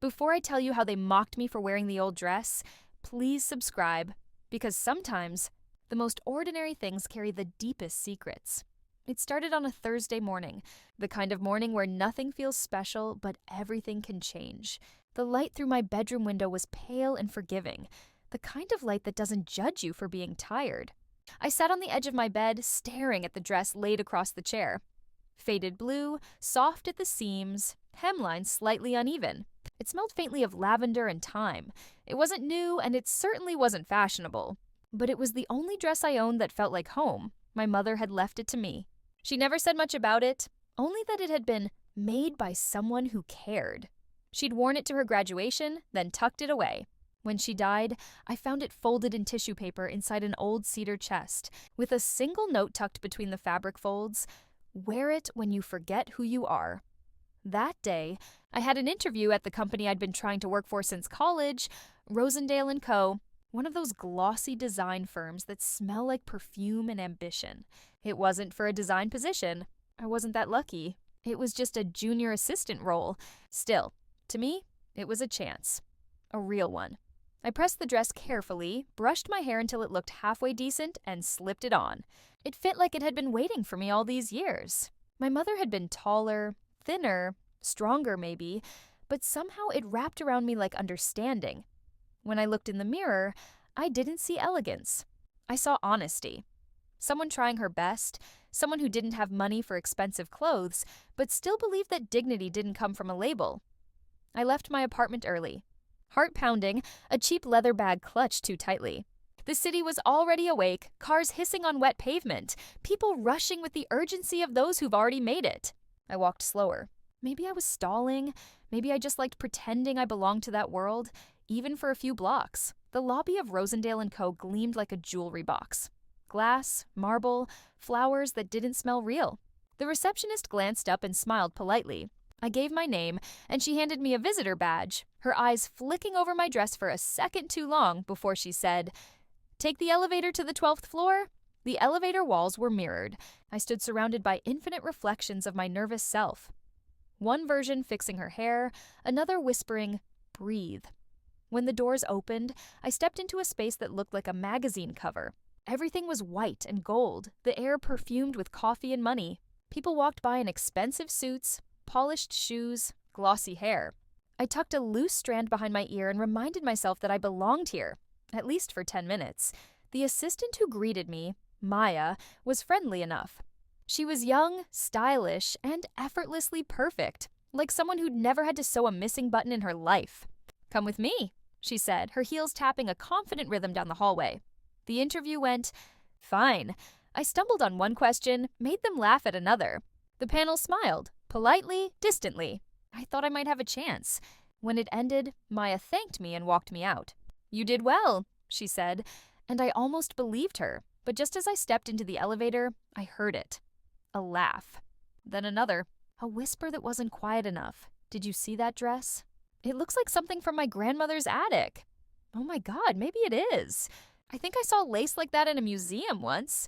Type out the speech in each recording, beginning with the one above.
Before I tell you how they mocked me for wearing the old dress, please subscribe, because sometimes the most ordinary things carry the deepest secrets. It started on a Thursday morning, the kind of morning where nothing feels special, but everything can change. The light through my bedroom window was pale and forgiving, the kind of light that doesn't judge you for being tired. I sat on the edge of my bed, staring at the dress laid across the chair. Faded blue, soft at the seams, hemline slightly uneven. It smelled faintly of lavender and thyme. It wasn't new, and it certainly wasn't fashionable. But it was the only dress I owned that felt like home. My mother had left it to me. She never said much about it, only that it had been made by someone who cared. She'd worn it to her graduation, then tucked it away. When she died, I found it folded in tissue paper inside an old cedar chest, with a single note tucked between the fabric folds: "Wear it when you forget who you are." That day, I had an interview at the company I'd been trying to work for since college, Rosendale & Co., one of those glossy design firms that smell like perfume and ambition. It wasn't for a design position. I wasn't that lucky. It was just a junior assistant role. Still, to me, it was a chance. A real one. I pressed the dress carefully, brushed my hair until it looked halfway decent, and slipped it on. It fit like it had been waiting for me all these years. My mother had been taller, thinner, stronger maybe, but somehow it wrapped around me like understanding. When I looked in the mirror, I didn't see elegance. I saw honesty. Someone trying her best, someone who didn't have money for expensive clothes, but still believed that dignity didn't come from a label. I left my apartment early. Heart pounding, a cheap leather bag clutched too tightly. The city was already awake, cars hissing on wet pavement, people rushing with the urgency of those who've already made it. I walked slower. Maybe I was stalling. Maybe I just liked pretending I belonged to that world, even for a few blocks. The lobby of Rosendale & Co. gleamed like a jewelry box. Glass, marble, flowers that didn't smell real. The receptionist glanced up and smiled politely. I gave my name, and she handed me a visitor badge, her eyes flicking over my dress for a second too long before she said, "Take the elevator to the 12th floor?" The elevator walls were mirrored. I stood surrounded by infinite reflections of my nervous self. One version fixing her hair, another whispering, "Breathe." When the doors opened, I stepped into a space that looked like a magazine cover. Everything was white and gold, the air perfumed with coffee and money. People walked by in expensive suits, polished shoes, glossy hair. I tucked a loose strand behind my ear and reminded myself that I belonged here, at least for 10 minutes. The assistant who greeted me, Maya, was friendly enough. She was young, stylish, and effortlessly perfect, like someone who'd never had to sew a missing button in her life. "Come with me," she said, her heels tapping a confident rhythm down the hallway. The interview went fine. I stumbled on one question, made them laugh at another. The panel smiled, politely, distantly. I thought I might have a chance. When it ended, Maya thanked me and walked me out. "You did well," she said, and I almost believed her. But just as I stepped into the elevator, I heard it. A laugh. Then another. A whisper that wasn't quiet enough. "Did you see that dress? It looks like something from my grandmother's attic." Oh my God, maybe it is. I think I saw lace like that in a museum once.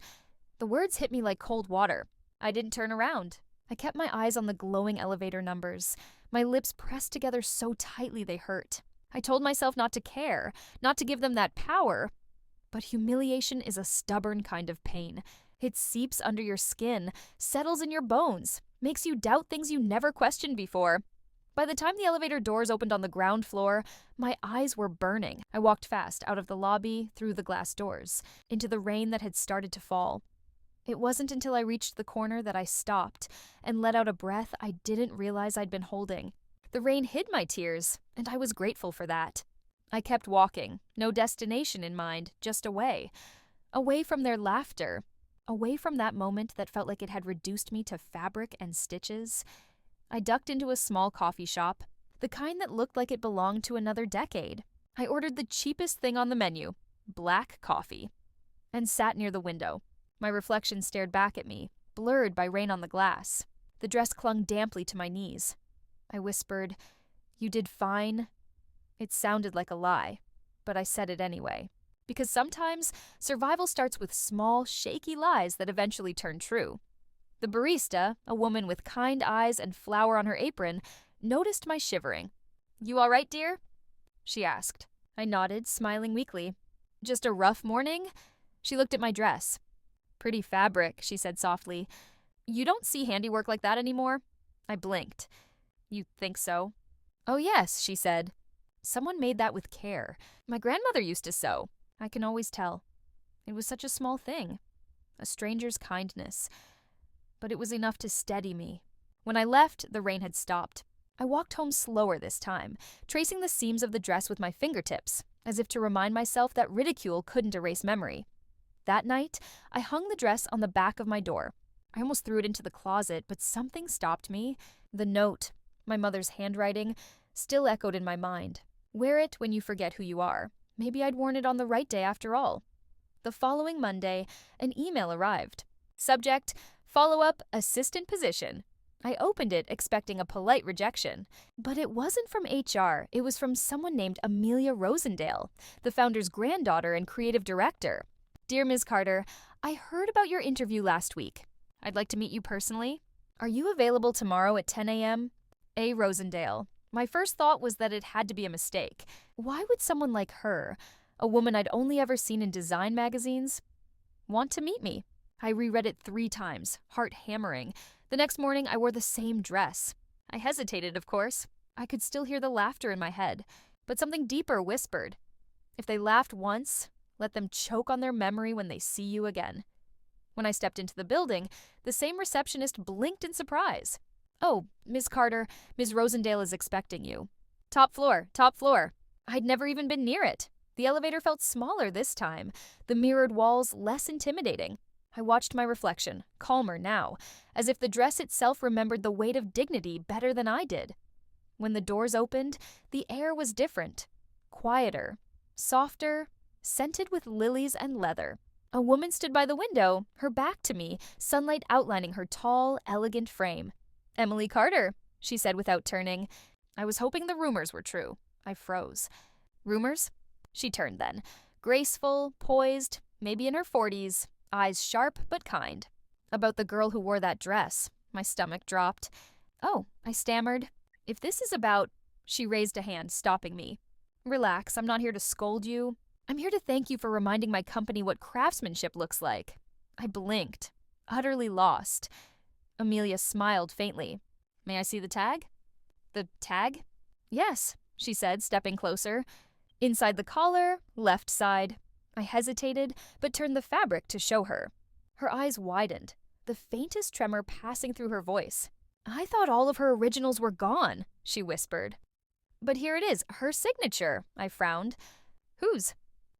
The words hit me like cold water. I didn't turn around. I kept my eyes on the glowing elevator numbers. My lips pressed together so tightly they hurt. I told myself not to care, not to give them that power. But humiliation is a stubborn kind of pain. It seeps under your skin, settles in your bones, makes you doubt things you never questioned before. By the time the elevator doors opened on the ground floor, my eyes were burning. I walked fast out of the lobby, through the glass doors, into the rain that had started to fall. It wasn't until I reached the corner that I stopped and let out a breath I didn't realize I'd been holding. The rain hid my tears, and I was grateful for that. I kept walking, no destination in mind, just away. Away from their laughter. Away from that moment that felt like it had reduced me to fabric and stitches. I ducked into a small coffee shop, the kind that looked like it belonged to another decade. I ordered the cheapest thing on the menu, black coffee, and sat near the window. My reflection stared back at me, blurred by rain on the glass. The dress clung damply to my knees. I whispered, "You did fine." It sounded like a lie, but I said it anyway. Because sometimes survival starts with small, shaky lies that eventually turn true. The barista, a woman with kind eyes and flour on her apron, noticed my shivering. You all right, dear? She asked. I nodded, smiling weakly. Just a rough morning? She looked at my dress. Pretty fabric, she said softly. You don't see handiwork like that anymore? I blinked. You think so? Oh, yes, she said. Someone made that with care. My grandmother used to sew. I can always tell. It was such a small thing. A stranger's kindness. But it was enough to steady me. When I left, the rain had stopped. I walked home slower this time, tracing the seams of the dress with my fingertips, as if to remind myself that ridicule couldn't erase memory. That night, I hung the dress on the back of my door. I almost threw it into the closet, but something stopped me. The note, my mother's handwriting, still echoed in my mind. Wear it when you forget who you are. Maybe I'd worn it on the right day after all. The following Monday, an email arrived. Subject, follow-up, assistant position. I opened it expecting a polite rejection. But it wasn't from HR. It was from someone named Amelia Rosendale, the founder's granddaughter and creative director. Dear Ms. Carter, I heard about your interview last week. I'd like to meet you personally. Are you available tomorrow at 10 a.m.? A. Rosendale. My first thought was that it had to be a mistake. Why would someone like her, a woman I'd only ever seen in design magazines, want to meet me? I reread it 3 times, heart hammering. The next morning, I wore the same dress. I hesitated, of course. I could still hear the laughter in my head, but something deeper whispered. If they laughed once, let them choke on their memory when they see you again. When I stepped into the building, the same receptionist blinked in surprise. Oh, Miss Carter, Ms. Rosendale is expecting you. Top floor, top floor. I'd never even been near it. The elevator felt smaller this time, the mirrored walls less intimidating. I watched my reflection, calmer now, as if the dress itself remembered the weight of dignity better than I did. When the doors opened, the air was different, quieter, softer, scented with lilies and leather. A woman stood by the window, her back to me, sunlight outlining her tall, elegant frame. Emily Carter, she said without turning. I was hoping the rumors were true. I froze. Rumors? She turned then. Graceful, poised, maybe in her 40s, eyes sharp but kind. About the girl who wore that dress. My stomach dropped. Oh, I stammered. If this is about... She raised a hand, stopping me. Relax, I'm not here to scold you. I'm here to thank you for reminding my company what craftsmanship looks like. I blinked, utterly lost. Amelia smiled faintly. May I see the tag? The tag? Yes, she said, stepping closer. Inside the collar, left side. I hesitated, but turned the fabric to show her. Her eyes widened, the faintest tremor passing through her voice. I thought all of her originals were gone, she whispered. But here it is, her signature, I frowned. Whose?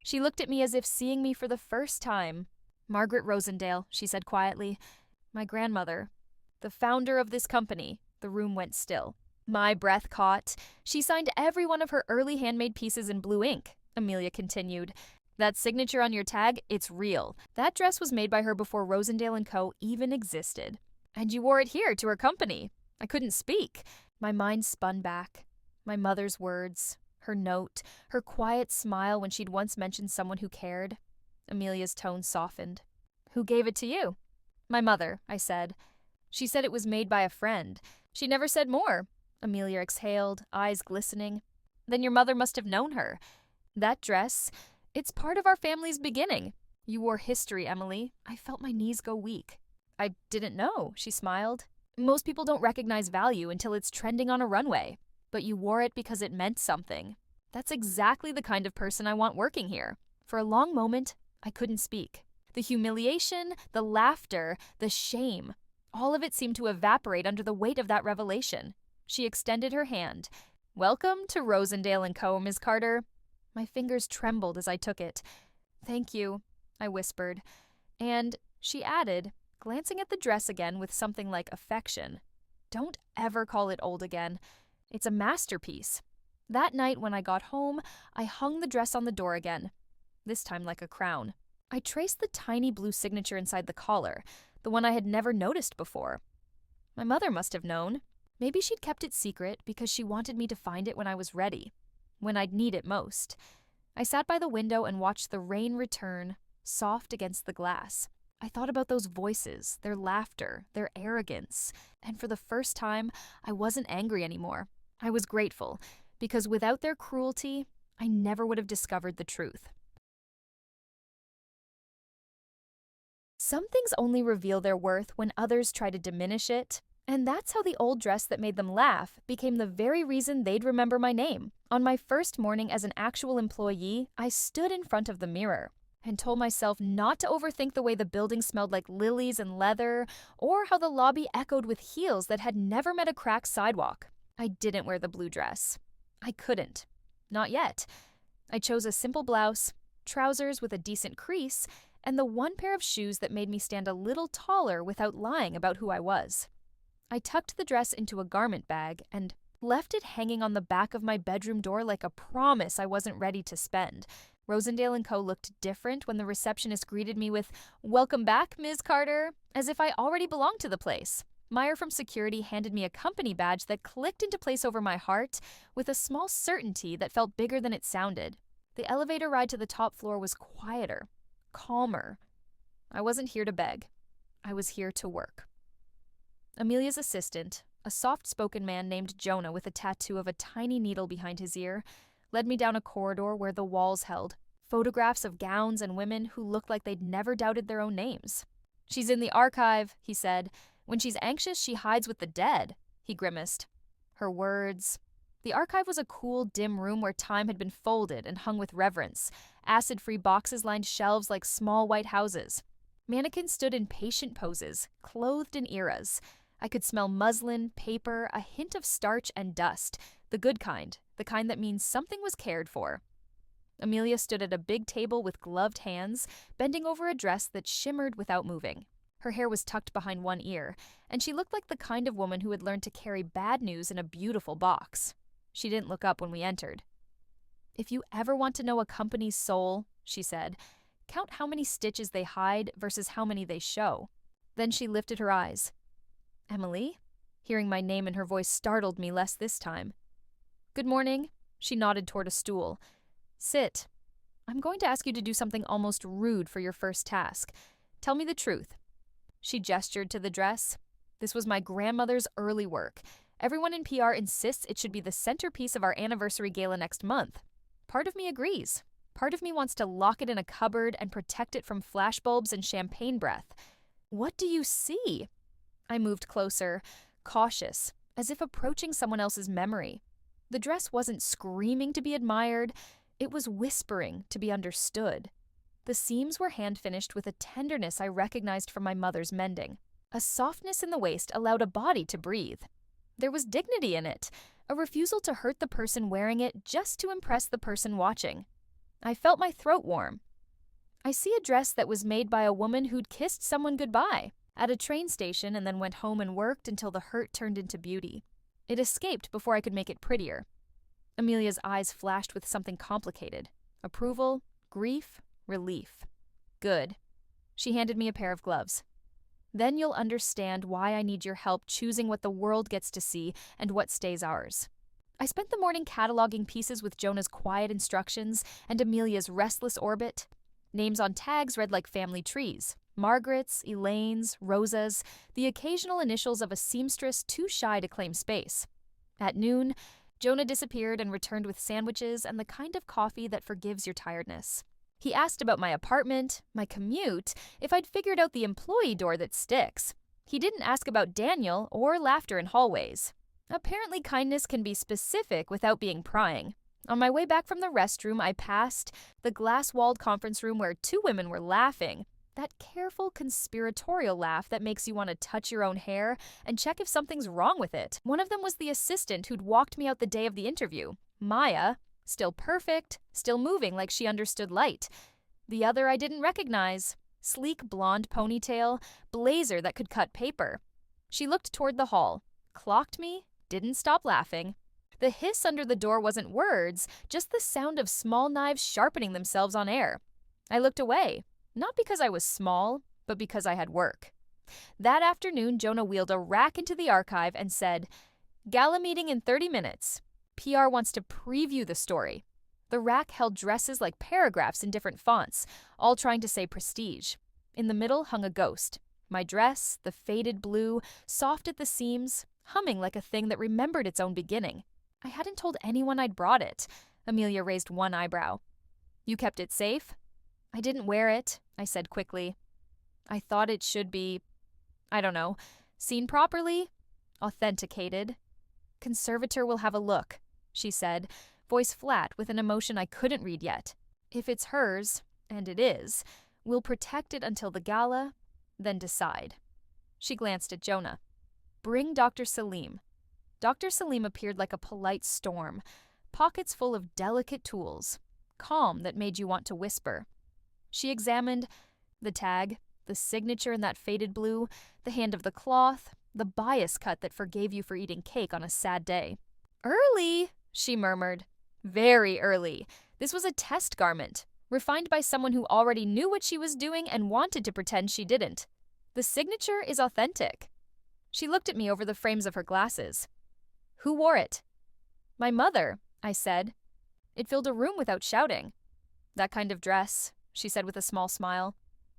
She looked at me as if seeing me for the first time. Margaret Rosendale, she said quietly. My grandmother. The founder of this company. The room went still. My breath caught. She signed every one of her early handmade pieces in blue ink, Amelia continued. That signature on your tag, it's real. That dress was made by her before Rosendale & Co. even existed. And you wore it here to her company. I couldn't speak. My mind spun back. My mother's words, her note, her quiet smile when she'd once mentioned someone who cared. Amelia's tone softened. Who gave it to you? My mother, I said. She said it was made by a friend. She never said more. Amelia exhaled, eyes glistening. Then your mother must have known her. That dress, it's part of our family's beginning. You wore history, Emily. I felt my knees go weak. I didn't know, she smiled. Most people don't recognize value until it's trending on a runway. But you wore it because it meant something. That's exactly the kind of person I want working here. For a long moment, I couldn't speak. The humiliation, the laughter, the shame, all of it seemed to evaporate under the weight of that revelation. She extended her hand. Welcome to Rosendale & Co., Ms. Carter. My fingers trembled as I took it. Thank you, I whispered. And she added, glancing at the dress again with something like affection. Don't ever call it old again. It's a masterpiece. That night when I got home, I hung the dress on the door again, this time like a crown. I traced the tiny blue signature inside the collar, the one I had never noticed before. My mother must have known. Maybe she'd kept it secret because she wanted me to find it when I was ready, when I'd need it most. I sat by the window and watched the rain return, soft against the glass. I thought about those voices, their laughter, their arrogance, and for the first time, I wasn't angry anymore. I was grateful, because without their cruelty, I never would have discovered the truth. Some things only reveal their worth when others try to diminish it, and that's how the old dress that made them laugh became the very reason they'd remember my name. On my first morning as an actual employee, I stood in front of the mirror and told myself not to overthink the way the building smelled like lilies and leather, or how the lobby echoed with heels that had never met a cracked sidewalk. I didn't wear the blue dress. I couldn't. Not yet. I chose a simple blouse, trousers with a decent crease, and the one pair of shoes that made me stand a little taller without lying about who I was. I tucked the dress into a garment bag and left it hanging on the back of my bedroom door like a promise I wasn't ready to spend. Rosendale & Co. looked different when the receptionist greeted me with, "Welcome back, Ms. Carter," as if I already belonged to the place. Meyer from security handed me a company badge that clicked into place over my heart with a small certainty that felt bigger than it sounded. The elevator ride to the top floor was quieter, calmer. I wasn't here to beg. I was here to work. Amelia's assistant, a soft-spoken man named Jonah with a tattoo of a tiny needle behind his ear, led me down a corridor where the walls held photographs of gowns and women who looked like they'd never doubted their own names. "She's in the archive," he said. "When she's anxious, she hides with the dead," he grimaced. Her words. The archive was a cool, dim room where time had been folded and hung with reverence. Acid-free boxes lined shelves like small white houses. Mannequins stood in patient poses, clothed in eras. I could smell muslin, paper, a hint of starch and dust, the good kind, the kind that means something was cared for. Amelia stood at a big table with gloved hands, bending over a dress that shimmered without moving. Her hair was tucked behind one ear, and she looked like the kind of woman who had learned to carry bad news in a beautiful box. She didn't look up when we entered. "If you ever want to know a company's soul," she said, "count how many stitches they hide versus how many they show." Then she lifted her eyes. "Emily?" Hearing my name in her voice startled me less this time. "Good morning." She nodded toward a stool. "Sit. I'm going to ask you to do something almost rude for your first task. Tell me the truth." She gestured to the dress. This was my grandmother's early work. Everyone in PR insists it should be the centerpiece of our anniversary gala next month. Part of me agrees. Part of me wants to lock it in a cupboard and protect it from flashbulbs and champagne breath. "What do you see?" I moved closer, cautious, as if approaching someone else's memory. The dress wasn't screaming to be admired, it was whispering to be understood. The seams were hand-finished with a tenderness I recognized from my mother's mending. A softness in the waist allowed a body to breathe. There was dignity in it, a refusal to hurt the person wearing it just to impress the person watching. I felt my throat warm. I see a dress that was made by a woman who'd kissed someone goodbye at a train station and then went home and worked until the hurt turned into beauty. It escaped before I could make it prettier. Amelia's eyes flashed with something complicated. Approval, grief, relief. Good. She handed me a pair of gloves. "Then you'll understand why I need your help choosing what the world gets to see and what stays ours." I spent the morning cataloging pieces with Jonah's quiet instructions and Amelia's restless orbit. Names on tags read like family trees. Margaret's, Elaine's, Rosa's, the occasional initials of a seamstress too shy to claim space. At noon, Jonah disappeared and returned with sandwiches and the kind of coffee that forgives your tiredness. He asked about my apartment, my commute, if I'd figured out the employee door that sticks. He didn't ask about Daniel or laughter in hallways. Apparently, kindness can be specific without being prying. On my way back from the restroom, I passed the glass-walled conference room where two women were laughing. That careful, conspiratorial laugh that makes you want to touch your own hair and check if something's wrong with it. One of them was the assistant who'd walked me out the day of the interview, Maya, still perfect, still moving like she understood light. The other I didn't recognize, sleek blonde ponytail, blazer that could cut paper. She looked toward the hall, clocked me, didn't stop laughing. The hiss under the door wasn't words, just the sound of small knives sharpening themselves on air. I looked away. Not because I was small, but because I had work. That afternoon, Jonah wheeled a rack into the archive and said, "Gala meeting in 30 minutes. PR wants to preview the story." The rack held dresses like paragraphs in different fonts, all trying to say prestige. In the middle hung a ghost. My dress, the faded blue, soft at the seams, humming like a thing that remembered its own beginning. I hadn't told anyone I'd brought it. Amelia raised one eyebrow. You kept it safe? I didn't wear it, I said quickly. I thought it should be, I don't know, seen properly? Authenticated. Conservator will have a look, she said, voice flat with an emotion I couldn't read yet. If it's hers, and it is, we'll protect it until the gala, then decide. She glanced at Jonah. Bring Dr. Salim. Dr. Salim appeared like a polite storm, pockets full of delicate tools, calm that made you want to whisper. She examined the tag, the signature in that faded blue, the hand of the cloth, the bias cut that forgave you for eating cake on a sad day. Early, she murmured. Very early. This was a test garment, refined by someone who already knew what she was doing and wanted to pretend she didn't. The signature is authentic. She looked at me over the frames of her glasses. Who wore it? My mother, I said. It filled a room without shouting. That kind of dress, she said with a small smile.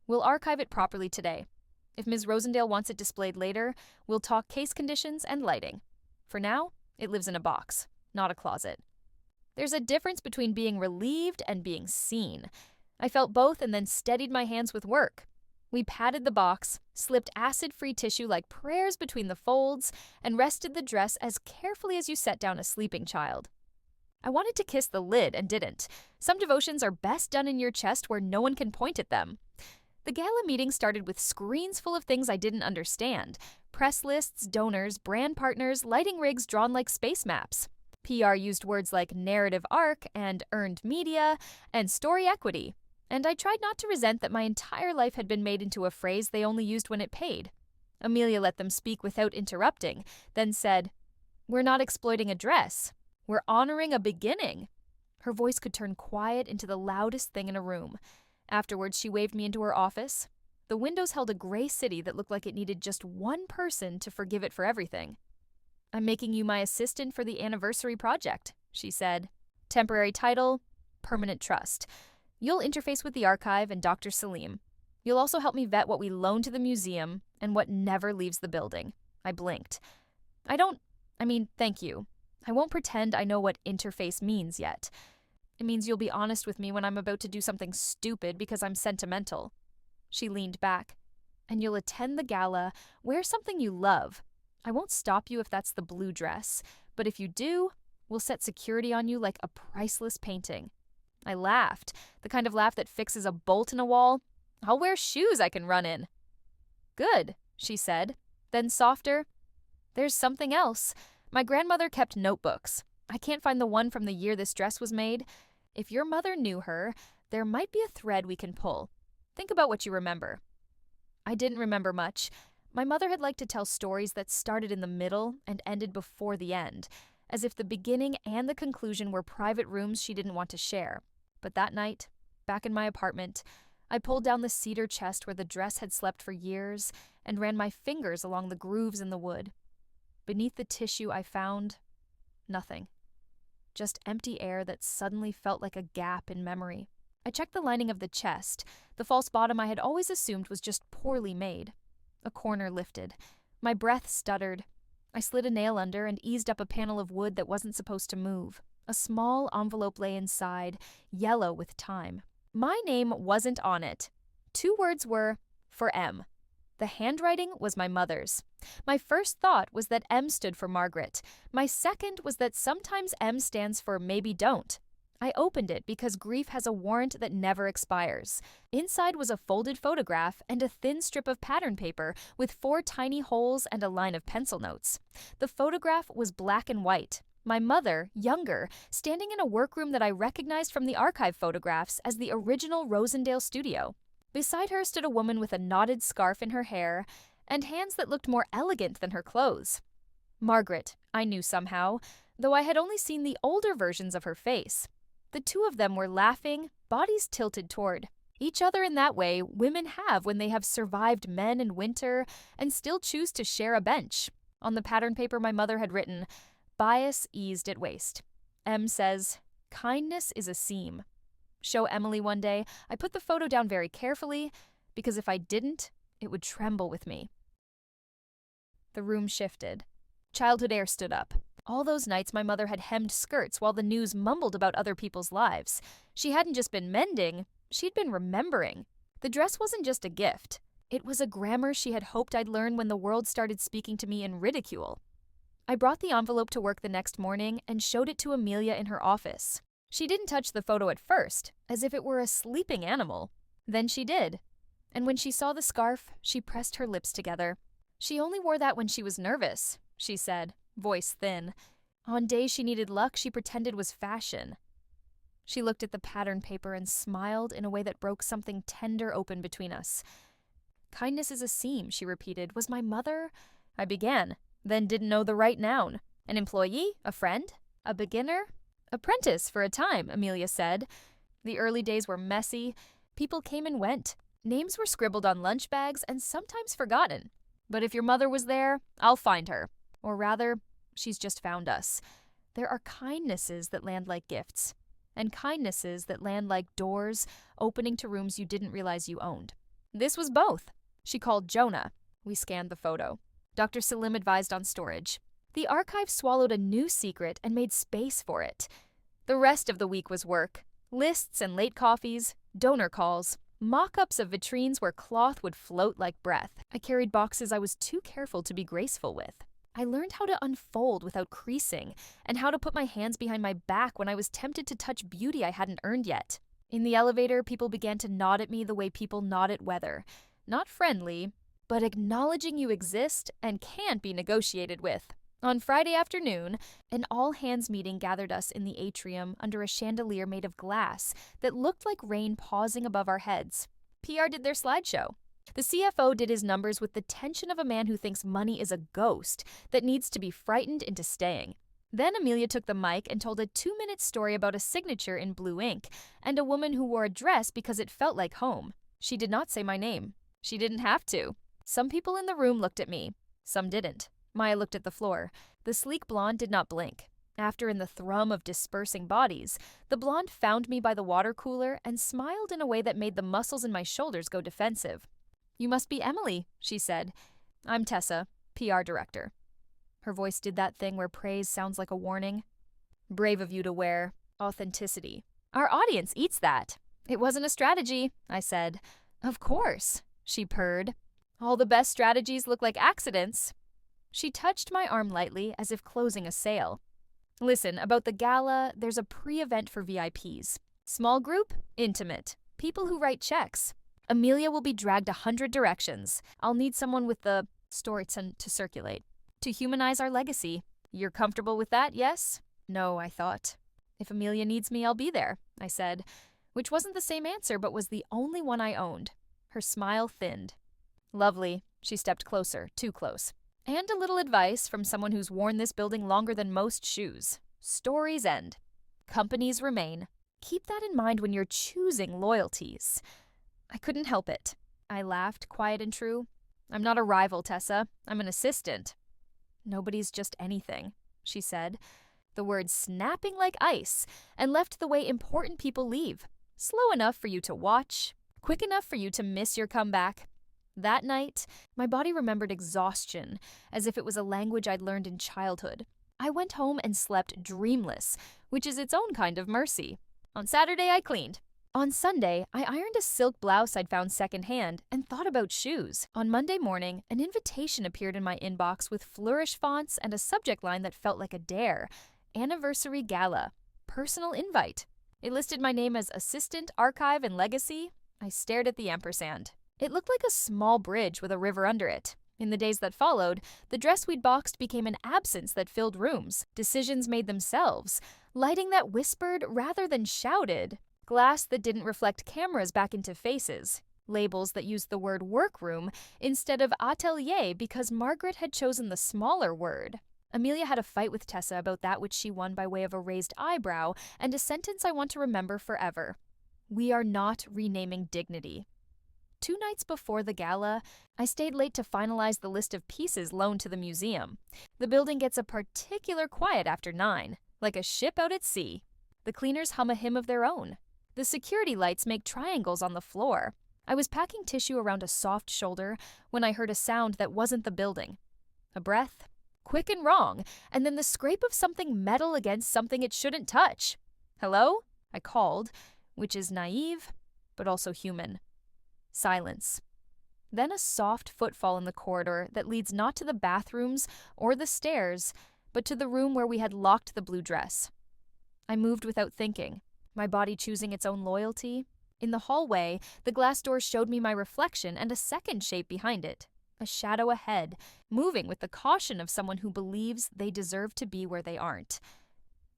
We'll archive it properly today. If Ms. Rosendale wants it displayed later, we'll talk case conditions and lighting. For now, it lives in a box, not a closet. There's a difference between being relieved and being seen. I felt both and then steadied my hands with work. We patted the box, slipped acid-free tissue like prayers between the folds, and rested the dress as carefully as you set down a sleeping child. I wanted to kiss the lid and didn't. Some devotions are best done in your chest where no one can point at them. The gala meeting started with screens full of things I didn't understand. Press lists, donors, brand partners, lighting rigs drawn like space maps. PR used words like narrative arc and earned media and story equity. And I tried not to resent that my entire life had been made into a phrase they only used when it paid. Amelia let them speak without interrupting, then said, We're not exploiting a dress. We're honoring a beginning. Her voice could turn quiet into the loudest thing in a room. Afterwards, she waved me into her office. The windows held a gray city that looked like it needed just one person to forgive it for everything. I'm making you my assistant for the anniversary project, she said. Temporary title, permanent trust. You'll interface with the archive and Dr. Salim. You'll also help me vet what we loan to the museum and what never leaves the building. I blinked. Thank you. I won't pretend I know what interface means yet. It means you'll be honest with me when I'm about to do something stupid because I'm sentimental. She leaned back. And you'll attend the gala, wear something you love. I won't stop you if that's the blue dress, but if you do, we'll set security on you like a priceless painting. I laughed, the kind of laugh that fixes a bolt in a wall. I'll wear shoes I can run in. Good, she said. Then softer, there's something else. My grandmother kept notebooks. I can't find the one from the year this dress was made. If your mother knew her, there might be a thread we can pull. Think about what you remember. I didn't remember much. My mother had liked to tell stories that started in the middle and ended before the end, as if the beginning and the conclusion were private rooms she didn't want to share. But that night, back in my apartment, I pulled down the cedar chest where the dress had slept for years and ran my fingers along the grooves in the wood. Beneath the tissue I found nothing. Just empty air that suddenly felt like a gap in memory. I checked the lining of the chest. The false bottom I had always assumed was just poorly made. A corner lifted. My breath stuttered. I slid a nail under and eased up a panel of wood that wasn't supposed to move. A small envelope lay inside, yellow with time. My name wasn't on it. 2 words were, for M. The handwriting was my mother's. My first thought was that M stood for Margaret. My second was that sometimes M stands for maybe don't. I opened it because grief has a warrant that never expires. Inside was a folded photograph and a thin strip of pattern paper with 4 tiny holes and a line of pencil notes. The photograph was black and white. My mother, younger, standing in a workroom that I recognized from the archive photographs as the original Rosendale studio. Beside her stood a woman with a knotted scarf in her hair and hands that looked more elegant than her clothes. Margaret, I knew somehow, though I had only seen the older versions of her face. The 2 of them were laughing, bodies tilted toward each other in that way women have when they have survived men and winter and still choose to share a bench. On the pattern paper my mother had written, bias eased at waist. M says, kindness is a seam. Show Emily one day. I put the photo down very carefully because if I didn't, it would tremble with me. The room shifted. Childhood air stood up. All those nights my mother had hemmed skirts while the news mumbled about other people's lives. She hadn't just been mending, she'd been remembering. The dress wasn't just a gift. It was a grammar she had hoped I'd learn when the world started speaking to me in ridicule. I brought the envelope to work the next morning and showed it to Amelia in her office. She didn't touch the photo at first, as if it were a sleeping animal. Then she did. And when she saw the scarf, she pressed her lips together. She only wore that when she was nervous, she said, voice thin. On days she needed luck, she pretended was fashion. She looked at the pattern paper and smiled in a way that broke something tender open between us. Kindness is a seam, she repeated. Was my mother? I began, then didn't know the right noun. An employee? A friend? A beginner? Apprentice for a time, Amelia said. The early days were messy. People came and went. Names were scribbled on lunch bags and sometimes forgotten. But if your mother was there, I'll find her. Or rather, she's just found us. There are kindnesses that land like gifts, and kindnesses that land like doors opening to rooms you didn't realize you owned. This was both. She called Jonah. We scanned the photo. Dr. Salim advised on storage. The archive swallowed a new secret and made space for it. The rest of the week was work. Lists and late coffees, donor calls, mock-ups of vitrines where cloth would float like breath. I carried boxes I was too careful to be graceful with. I learned how to unfold without creasing, and how to put my hands behind my back when I was tempted to touch beauty I hadn't earned yet. In the elevator, people began to nod at me the way people nod at weather. Not friendly, but acknowledging you exist and can't be negotiated with. On Friday afternoon, an all-hands meeting gathered us in the atrium under a chandelier made of glass that looked like rain pausing above our heads. PR did their slideshow. The CFO did his numbers with the tension of a man who thinks money is a ghost that needs to be frightened into staying. Then Amelia took the mic and told a 2-minute story about a signature in blue ink and a woman who wore a dress because it felt like home. She did not say my name. She didn't have to. Some people in the room looked at me. Some didn't. Maya looked at the floor. The sleek blonde did not blink. After in the thrum of dispersing bodies, the blonde found me by the water cooler and smiled in a way that made the muscles in my shoulders go defensive. You must be Emily, she said. I'm Tessa, PR director. Her voice did that thing where praise sounds like a warning. Brave of you to wear authenticity. Our audience eats that. It wasn't a strategy, I said. Of course, she purred. All the best strategies look like accidents. She touched my arm lightly as if closing a sale. Listen, about the gala, there's a pre-event for VIPs. Small group, intimate. People who write checks. Amelia will be dragged 100 directions. I'll need someone with the story to circulate. To humanize our legacy. You're comfortable with that, yes? No, I thought. If Amelia needs me, I'll be there, I said, which wasn't the same answer but was the only one I owned. Her smile thinned. Lovely. She stepped closer, too close. And a little advice from someone who's worn this building longer than most shoes. Stories end. Companies remain. Keep that in mind when you're choosing loyalties. I couldn't help it. I laughed, quiet and true. I'm not a rival, Tessa. I'm an assistant. Nobody's just anything, she said, the words snapping like ice, and left the way important people leave. Slow enough for you to watch, quick enough for you to miss your comeback. That night, my body remembered exhaustion, as if it was a language I'd learned in childhood. I went home and slept dreamless, which is its own kind of mercy. On Saturday, I cleaned. On Sunday, I ironed a silk blouse I'd found secondhand and thought about shoes. On Monday morning, an invitation appeared in my inbox with flourish fonts and a subject line that felt like a dare. Anniversary Gala. Personal invite. It listed my name as Assistant, Archive, and Legacy. I stared at the ampersand. It looked like a small bridge with a river under it. In the days that followed, the dress we'd boxed became an absence that filled rooms. Decisions made themselves. Lighting that whispered rather than shouted. Glass that didn't reflect cameras back into faces. Labels that used the word workroom instead of atelier because Margaret had chosen the smaller word. Amelia had a fight with Tessa about that which she won by way of a raised eyebrow and a sentence I want to remember forever. We are not renaming dignity. 2 nights before the gala, I stayed late to finalize the list of pieces loaned to the museum. The building gets a particular quiet after 9, like a ship out at sea. The cleaners hum a hymn of their own. The security lights make triangles on the floor. I was packing tissue around a soft shoulder when I heard a sound that wasn't the building. A breath, quick and wrong, and then the scrape of something metal against something it shouldn't touch. "Hello?" I called, which is naive, but also human. Silence. Then a soft footfall in the corridor that leads not to the bathrooms or the stairs, but to the room where we had locked the blue dress. I moved without thinking, my body choosing its own loyalty. In the hallway, the glass door showed me my reflection and a second shape behind it, a shadow ahead, moving with the caution of someone who believes they deserve to be where they aren't.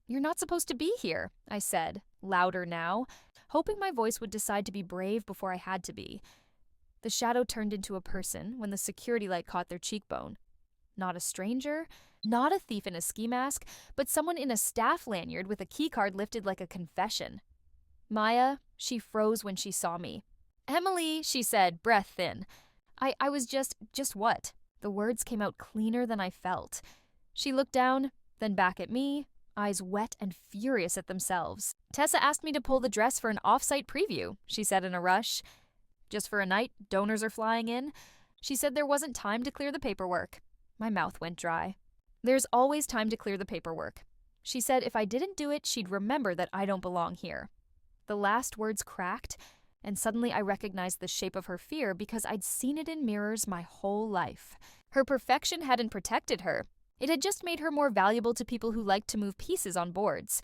"You're not supposed to be here," I said, louder now, hoping my voice would decide to be brave before I had to be. The shadow turned into a person when the security light caught their cheekbone. Not a stranger, not a thief in a ski mask, but someone in a staff lanyard with a keycard lifted like a confession. Maya, she froze when she saw me. "Emily," she said, breath thin. I was just what? The words came out cleaner than I felt. She looked down, then back at me, eyes wet and furious at themselves. "Tessa asked me to pull the dress for an off-site preview," she said in a rush. "Just for a night, donors are flying in." She said there wasn't time to clear the paperwork. My mouth went dry. "There's always time to clear the paperwork." She said if I didn't do it, she'd remember that I don't belong here. The last words cracked, and suddenly I recognized the shape of her fear because I'd seen it in mirrors my whole life. Her perfection hadn't protected her. It had just made her more valuable to people who liked to move pieces on boards.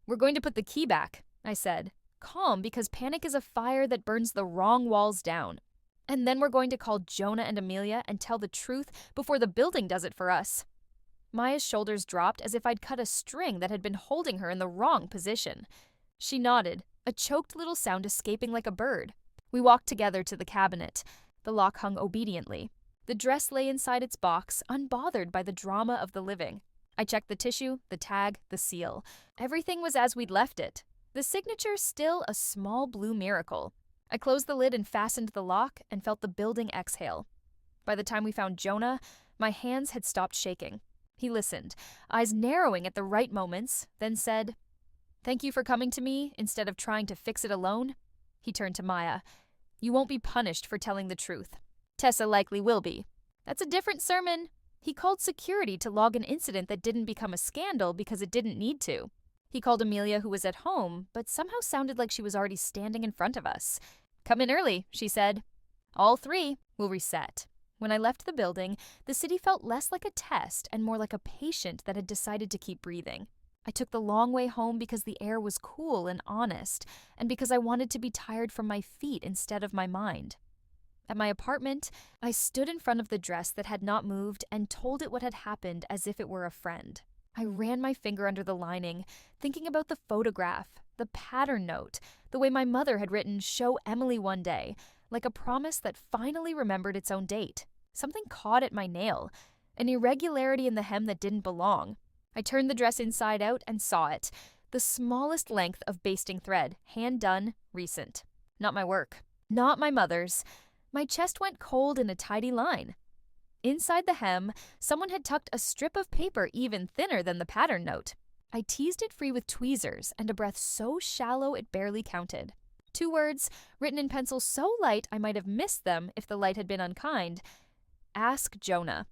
"We're going to put the key back," I said, calm because panic is a fire that burns the wrong walls down. "And then we're going to call Jonah and Amelia and tell the truth before the building does it for us." Maya's shoulders dropped as if I'd cut a string that had been holding her in the wrong position. She nodded, a choked little sound escaping like a bird. We walked together to the cabinet. The lock hung obediently. The dress lay inside its box, unbothered by the drama of the living. I checked the tissue, the tag, the seal. Everything was as we'd left it. The signature still a small blue miracle. I closed the lid and fastened the lock and felt the building exhale. By the time we found Jonah, my hands had stopped shaking. He listened, eyes narrowing at the right moments, then said, "Thank you for coming to me instead of trying to fix it alone." He turned to Maya. "You won't be punished for telling the truth. Tessa likely will be. That's a different sermon." He called security to log an incident that didn't become a scandal because it didn't need to. He called Amelia, who was at home, but somehow sounded like she was already standing in front of us. "Come in early," she said. "All three will reset." When I left the building, the city felt less like a test and more like a patient that had decided to keep breathing. I took the long way home because the air was cool and honest, and because I wanted to be tired from my feet instead of my mind. At my apartment, I stood in front of the dress that had not moved and told it what had happened as if it were a friend. I ran my finger under the lining, thinking about the photograph, the pattern note, the way my mother had written, "Show Emily one day," like a promise that finally remembered its own date. Something caught at my nail, an irregularity in the hem that didn't belong. I turned the dress inside out and saw it, the smallest length of basting thread, hand done, recent. Not my work. Not my mother's. My chest went cold in a tidy line. Inside the hem, someone had tucked a strip of paper even thinner than the pattern note. I teased it free with tweezers and a breath so shallow it barely counted. 2 words, written in pencil so light I might have missed them if the light had been unkind. "Ask Jonah."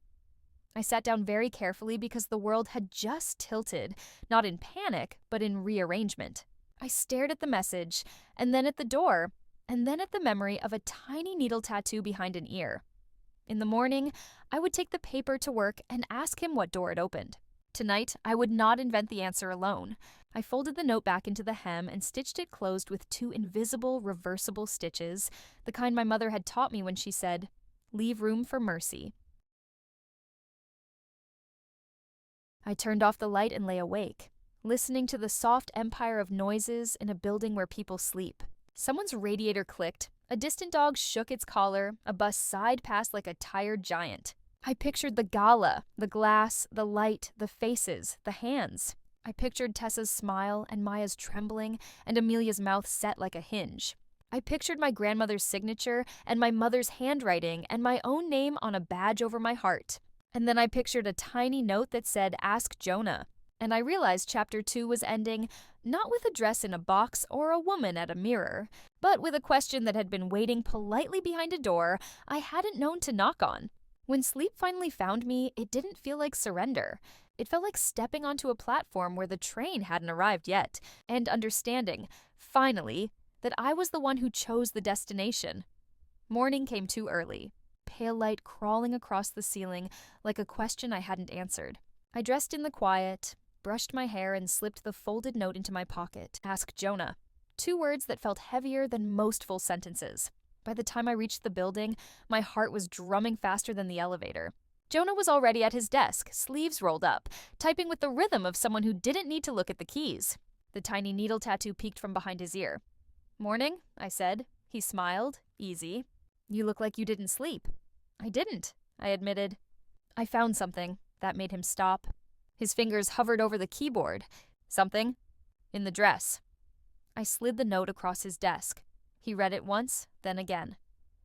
I sat down very carefully because the world had just tilted, not in panic, but in rearrangement. I stared at the message, and then at the door, and then at the memory of a tiny needle tattoo behind an ear. In the morning, I would take the paper to work and ask him what door it opened. Tonight, I would not invent the answer alone. I folded the note back into the hem and stitched it closed with 2 invisible, reversible stitches, the kind my mother had taught me when she said, "Leave room for mercy." I turned off the light and lay awake, listening to the soft empire of noises in a building where people sleep. Someone's radiator clicked, a distant dog shook its collar, a bus sighed past like a tired giant. I pictured the gala, the glass, the light, the faces, the hands. I pictured Tessa's smile and Maya's trembling and Amelia's mouth set like a hinge. I pictured my grandmother's signature and my mother's handwriting and my own name on a badge over my heart. And then I pictured a tiny note that said, "Ask Jonah." And I realized Chapter 2 was ending not with a dress in a box or a woman at a mirror, but with a question that had been waiting politely behind a door I hadn't known to knock on. When sleep finally found me, it didn't feel like surrender. It felt like stepping onto a platform where the train hadn't arrived yet, and understanding, finally, that I was the one who chose the destination. Morning came too early, pale light crawling across the ceiling like a question I hadn't answered. I dressed in the quiet, brushed my hair, and slipped the folded note into my pocket. Ask Jonah. 2 words that felt heavier than most full sentences. By the time I reached the building, my heart was drumming faster than the elevator. Jonah was already at his desk, sleeves rolled up, typing with the rhythm of someone who didn't need to look at the keys. The tiny needle tattoo peeked from behind his ear. "Morning," I said. He smiled, easy. "You look like you didn't sleep." "I didn't," I admitted. "I found something." That made him stop. His fingers hovered over the keyboard. "Something?" "In the dress." I slid the note across his desk. He read it once, then again.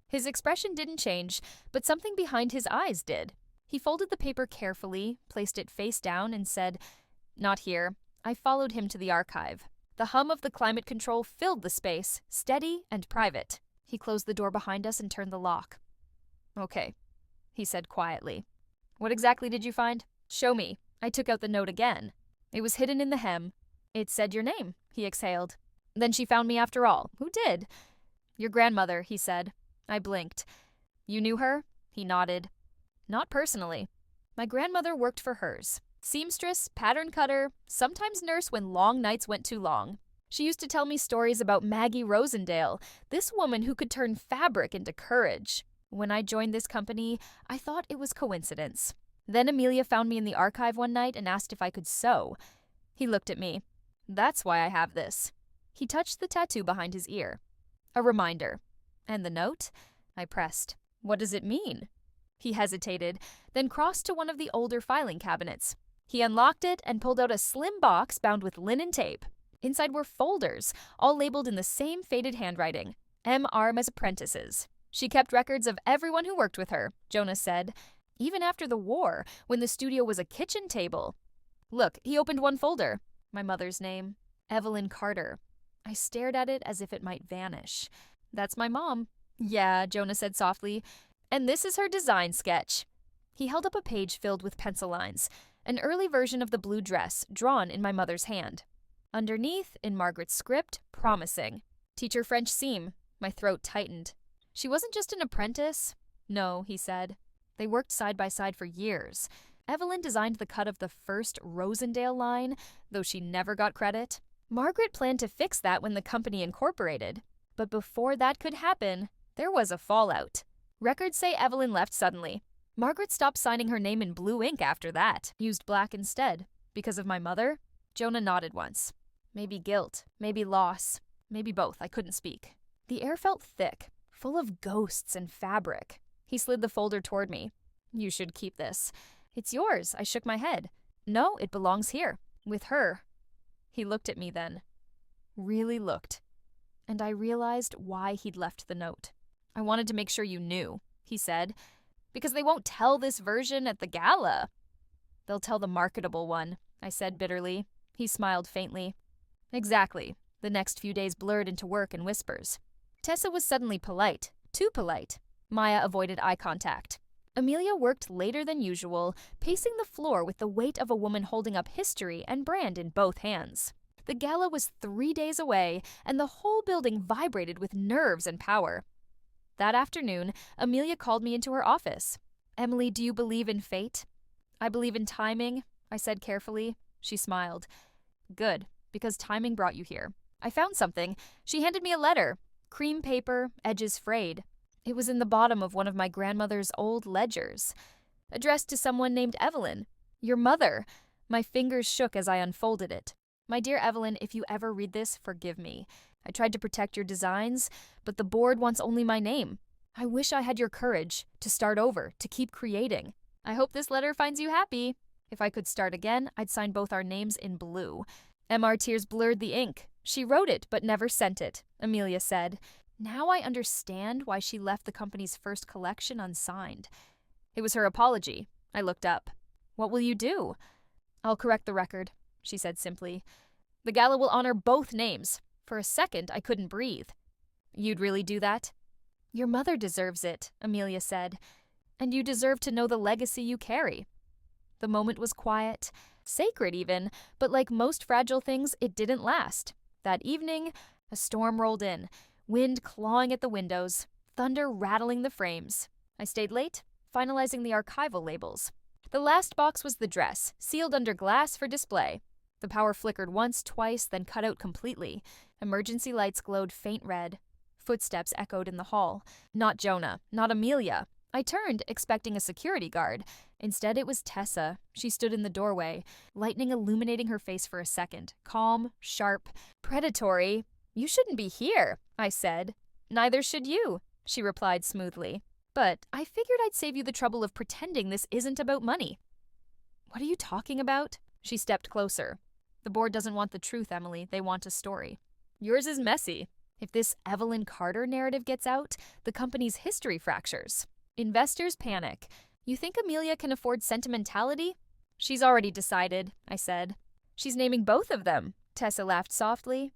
His expression didn't change, but something behind his eyes did. He folded the paper carefully, placed it face down, and said, "Not here." I followed him to the archive. The hum of the climate control filled the space, steady and private. He closed the door behind us and turned the lock. "Okay," he said quietly. "What exactly did you find?" "Show me." I took out the note again. It was hidden in the hem. "It said your name," he exhaled. "Then she found me after all. Who did?" "Your grandmother," he said. I blinked. "You knew her?" He nodded. "Not personally. My grandmother worked for hers. Seamstress, pattern cutter, sometimes nurse when long nights went too long. She used to tell me stories about Maggie Rosendale, this woman who could turn fabric into courage. When I joined this company, I thought it was coincidence. Then Amelia found me in the archive one night and asked if I could sew." He looked at me. "That's why I have this." He touched the tattoo behind his ear. "A reminder." "And the note?" I pressed. "What does it mean?" He hesitated, then crossed to one of the older filing cabinets. He unlocked it and pulled out a slim box bound with linen tape. Inside were folders, all labeled in the same faded handwriting. "M. Arm as apprentices." "She kept records of everyone who worked with her," Jonah said. "Even after the war, when the studio was a kitchen table." Look, he opened one folder. My mother's name. Evelyn Carter. I stared at it as if it might vanish. "That's my mom." "Yeah," Jonah said softly. "And this is her design sketch." He held up a page filled with pencil lines, an early version of the blue dress drawn in my mother's hand. Underneath, in Margaret's script, promising. "Teacher French seam." My throat tightened. "She wasn't just an apprentice." "No," he said. "They worked side by side for years. Evelyn designed the cut of the first Rosendale line, though she never got credit. Margaret planned to fix that when the company incorporated. But before that could happen, there was a fallout. Records say Evelyn left suddenly. Margaret stopped signing her name in blue ink after that, used black instead. Because of my mother?" Jonah nodded once. "Maybe guilt, maybe loss, maybe both. I couldn't speak." The air felt thick, full of ghosts and fabric. He slid the folder toward me. "You should keep this." "It's yours." I shook my head. "No, it belongs here. With her." He looked at me then. Really looked. And I realized why he'd left the note. "I wanted to make sure you knew," he said. "Because they won't tell this version at the gala." "They'll tell the marketable one," I said bitterly. He smiled faintly. "Exactly." The next few days blurred into work and whispers. Tessa was suddenly polite. Too polite. Maya avoided eye contact. Amelia worked later than usual, pacing the floor with the weight of a woman holding up history and brand in both hands. The gala was 3 days away, and the whole building vibrated with nerves and power. That afternoon, Amelia called me into her office. "Emily, do you believe in fate?" "I believe in timing," I said carefully. She smiled. "Good, because timing brought you here. I found something." She handed me a letter. Cream paper, edges frayed. It was in the bottom of one of my grandmother's old ledgers. Addressed to someone named Evelyn. "Your mother." My fingers shook as I unfolded it. "My dear Evelyn, if you ever read this, forgive me. I tried to protect your designs, but the board wants only my name. I wish I had your courage to start over, to keep creating. I hope this letter finds you happy. If I could start again, I'd sign both our names in blue." MR tears blurred the ink. "She wrote it, but never sent it," Amelia said. Now I understand why she left the company's first collection unsigned. It was her apology. I looked up. "What will you do?" "I'll correct the record," she said simply. "The gala will honor both names." For a second, I couldn't breathe. "You'd really do that?" "Your mother deserves it," Amelia said. and you deserve to know the legacy you carry." The moment was quiet, sacred even, but like most fragile things, it didn't last. That evening, a storm rolled in, wind clawing at the windows, thunder rattling the frames. I stayed late, finalizing the archival labels. The last box was the dress, sealed under glass for display. The power flickered once, twice, then cut out completely. Emergency lights glowed faint red. Footsteps echoed in the hall. Not Jonah, not Amelia. I turned, expecting a security guard. Instead, it was Tessa. She stood in the doorway, lightning illuminating her face for a second. Calm, sharp, predatory. "You shouldn't be here," I said. "Neither should you," she replied smoothly. "But I figured I'd save you the trouble of pretending this isn't about money." "What are you talking about?" She stepped closer. "The board doesn't want the truth, Emily. They want a story. Yours is messy. If this Evelyn Carter narrative gets out, the company's history fractures. Investors panic. You think Amelia can afford sentimentality?" "She's already decided," I said. "She's naming both of them." Tessa laughed softly.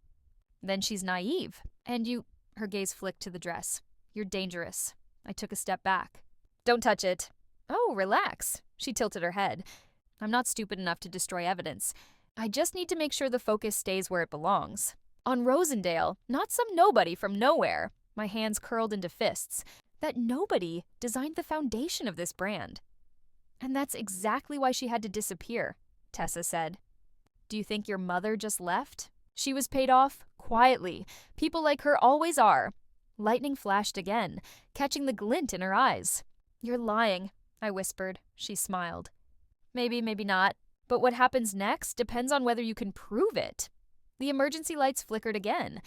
"Then she's naive. And you—" Her gaze flicked to the dress. "You're dangerous." I took a step back. "Don't touch it." "Oh, relax." She tilted her head. "I'm not stupid enough to destroy evidence. I just need to make sure the focus stays where it belongs. On Rosendale, not some nobody from nowhere." My hands curled into fists. That nobody designed the foundation of this brand. "And that's exactly why she had to disappear," Tessa said. "Do you think your mother just left? She was paid off quietly. People like her always are." Lightning flashed again, catching the glint in her eyes. "You're lying," I whispered. She smiled. "Maybe, maybe not. But what happens next depends on whether you can prove it." The emergency lights flickered again,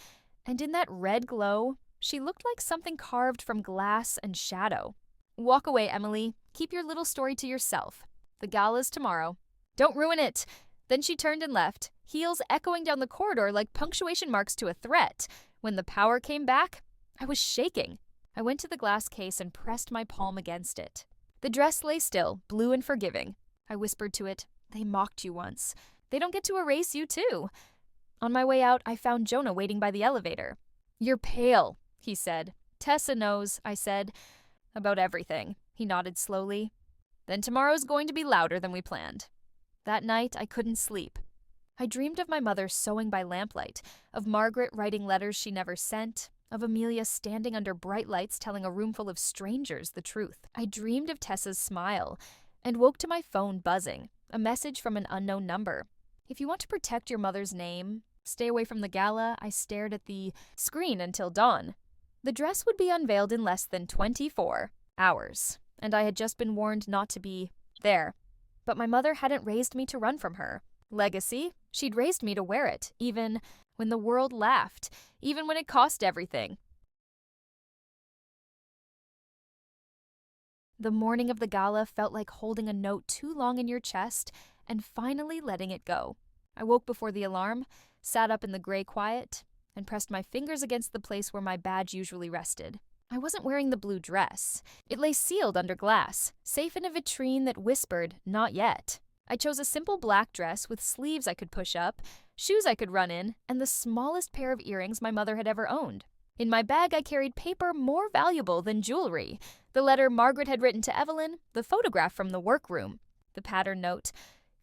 and in that red glow, she looked like something carved from glass and shadow. "Walk away, Emily. Keep your little story to yourself. The gala's tomorrow. Don't ruin it." Then she turned and left, heels echoing down the corridor like punctuation marks to a threat. When the power came back, I was shaking. I went to the glass case and pressed my palm against it. The dress lay still, blue and forgiving. I whispered to it, "They mocked you once. They don't get to erase you, too." On my way out, I found Jonah waiting by the elevator. "You're pale," he said. "Tessa knows," I said. "About everything," he nodded slowly. "Then tomorrow's going to be louder than we planned." That night, I couldn't sleep. I dreamed of my mother sewing by lamplight, of Margaret writing letters she never sent, of Amelia standing under bright lights telling a room full of strangers the truth. I dreamed of Tessa's smile and woke to my phone buzzing, a message from an unknown number. "If you want to protect your mother's name, stay away from the gala." I stared at the screen until dawn. The dress would be unveiled in less than 24 hours, and I had just been warned not to be there. But my mother hadn't raised me to run from her. Legacy? She'd raised me to wear it, even when the world laughed, even when it cost everything. The morning of the gala felt like holding a note too long in your chest and finally letting it go. I woke before the alarm, sat up in the gray quiet, and pressed my fingers against the place where my badge usually rested. I wasn't wearing the blue dress. It lay sealed under glass, safe in a vitrine that whispered, "Not yet." I chose a simple black dress with sleeves I could push up, shoes I could run in, and the smallest pair of earrings my mother had ever owned. In my bag, I carried paper more valuable than jewelry. The letter Margaret had written to Evelyn, the photograph from the workroom, the pattern note,